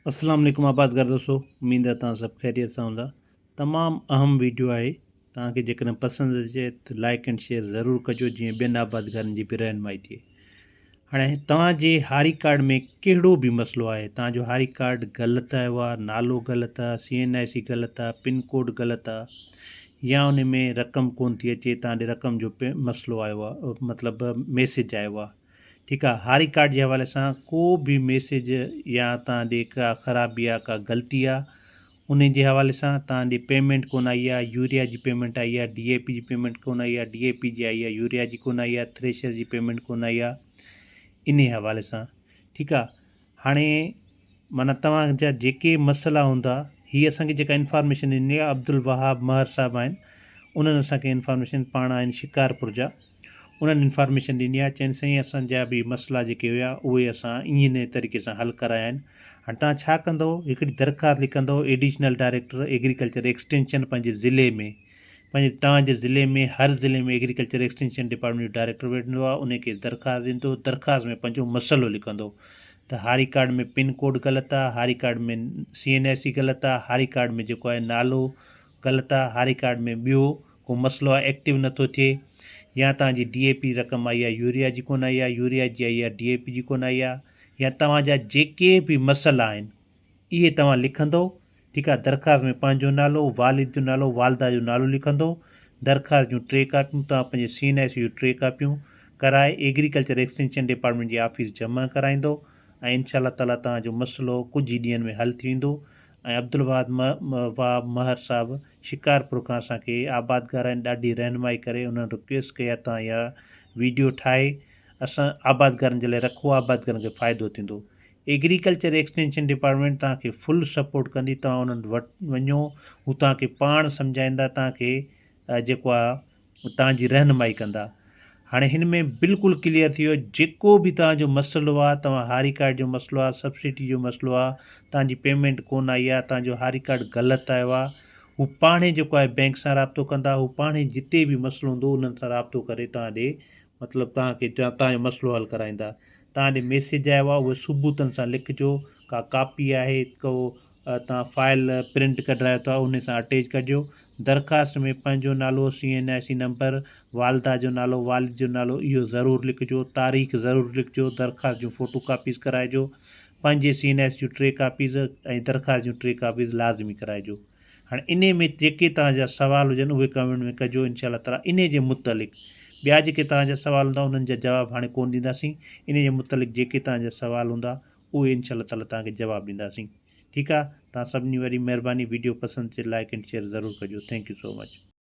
अस्सलाम वालेकुम आबादगार दोस्तों, उम्मीद आहे तव्हां सभु ख़ैरियत सां हूंदा। तमामु अहम वीडियो आहे, तव्हांखे जेकॾहिं पसंदि अचे त लाइक एंड शेयर ज़रूरु कजो, जीअं ॿियनि आबादगारनि जी बि रहनुमाई थिए। हाणे तव्हांजे हारी कार्ड में कहिड़ो बि मसइलो आहे, तव्हांजो हारी कार्ड ग़लति आयो आहे, नालो ग़लति आहे, CNIC ग़लति आहे, पिन कोड ग़लति आहे, या उन में रक़म कोन थी अचे, तव्हां ॾे रक़म जो मसइलो आयो आहे, मतिलबु मैसेज आयो आहे। ठीकु आहे, हारी कार्ड जे हवाले सां को बि मैसेज या तव्हां ॾे का ख़राबी आहे, का ग़लती आहे, उन जे हवाले सां तव्हां ॾे पेमेंट कोन आई आहे, यूरिया जी पेमेंट आई आहे, DAP जी पेमेंट कोन आई आहे, DAP जी आई आहे, यूरिया जी कोन आई आहे, थ्रेशर जी पेमेंट कोन आई आहे, इन हवाले सां। ठीकु आहे, हाणे माना तव्हांजा जेके मसइला हूंदा, हीअ असांखे जेका इंफॉर्मेशन ॾिनी आहे अब्दुल वहाब महर साहिबु आहिनि, उन्हनि असांखे इंफॉर्मेशन, पाण आहिनि शिकारपुर जा, उन्हनि इंफॉर्मेशन ॾिनी आहे, चइनि साईं असांजा बि मसइला जेके हुआ उहे असां इन तरीक़े सां हल कराया आहिनि। हाणे तव्हां छा कंदव, हिकिड़ी दरख़्वास्त लिखंदव एडिशनल डायरेक्टर एग्रीकल्चर एक्सटेंशन पंहिंजे ज़िले में, पंहिंजे तव्हांजे ज़िले में, हर ज़िले में एग्रीकल्चर एक्सटेंशन डिपार्टमेंट जो डायरेक्टर वेठंदो आहे, उनखे दरख़्वास्त ॾींदो, दरख़्वास्त में पंहिंजो मसइलो लिखंदो त हारी कार्ड में पिन कोड ग़लति आहे, हारी कार्ड में CNIC ग़लति आहे, हारी कार्ड में जेको आहे नालो ग़लति आहे, हारी कार्ड में ॿियो को मसइलो आहे, एक्टिव नथो थिए, या तव्हांजी DAP रक़म आई आहे, यूरिया जी कोन आई आहे, यूरिया जी आई आहे, DAP जी कोन आई आहे, या तव्हांजा जेके बि मसइला आहिनि इहे तव्हां लिखंदो। ठीकु आहे, दरख़्वास्त में पंहिंजो नालो, वालिद जो नालो, वालदा जो नालो लिखंदो, दरख़्वास्त जूं 3 कापियूं तव्हां पंहिंजे CNIC जूं 3 कापियूं कराए एग्रीकल्चर एक्सटेंशन डिपार्टमेंट जी ऑफिस जमा कराईंदो, ऐं इंशाअल्लाह ताला तव्हांजो मसइलो कुझु ई ॾींहंनि में हल थी वेंदो। ऐं अब्दुल वहाब महर साहिबु शिकारपुर खां असांखे आबादगार आहिनि, ॾाढी रहनुमाई करे उन्हनि रिक्वेस्ट कई आहे तव्हां इहा वीडियो ठाहे असां आबादगारनि जे लाइ रखो, आबादगारनि खे फ़ाइदो थींदो। एग्रीकल्चर एक्सटेंशन डिपार्टमेंट तव्हांखे फुल सपोर्ट कंदी, तव्हां उन्हनि वटि वञो, हू तव्हांखे पाण सम्झाईंदा, तव्हांखे जेको आहे तव्हांजी रहनुमाई कंदा। हाणे हिन में बिल्कुलु क्लियर थी वियो, जेको बि तव्हांजो मसइलो आहे, तव्हां हारी कार्ड जो मसइलो आहे, सब्सिडी जो मसइलो आहे, तव्हांजी पेमेंट कोन आई आहे, तव्हांजो हारी कार्ड ग़लति आयो आहे, हू पाण ई जेको आहे बैंक सां राब्तो कंदा, हू पाण ई जिते बि मसइलो हूंदो उन्हनि सां राब्तो करे तव्हां ॾे मतिलबु तव्हांखे तव्हांजो मसइलो हल कराईंदा। तव्हां ॾे मैसेज आयो आहे, उहे सबूतनि सां लिखिजो, का कापी आहे, को तव्हां फाइल प्रिंट कढायो था उन सां अटैच कजो, दरख़्वास्त में पंहिंजो नालो, CNIC नंबर, वालदा जो नालो, वालिद जो नालो, इहो ज़रूरु लिखिजो, तारीख़ ज़रूरु लिखिजो, दरख़्वास्त जूं फ़ोटो कापीज़ कराइजो, पंहिंजे CNIC जूं 3 कापीज़ ऐं दरख़्वास्त जूं 3 कापीज़ लाज़मी कराइजो। हाणे इन में जेके तव्हांजा सुवाल हुजनि उहे कमेंट में कजो, इंशाअल्लाह ताला इन जे मुतलिक़ ॿिया जेके तव्हांजा सुवाल हूंदा उन्हनि जा जवाब हाणे कोन ॾींदासीं, इन जे मुतलिक़ जेके तव्हांजा सुवाल हूंदा उहे इंशाअल्लाह ताला तव्हांखे जवाबु ॾींदासीं। ठीकु आहे, तव्हां सभिनी वरी महिरबानी, वीडियो पसंदि अचे लाइक एंड शेयर ज़रूरु कजो। Thank you so much.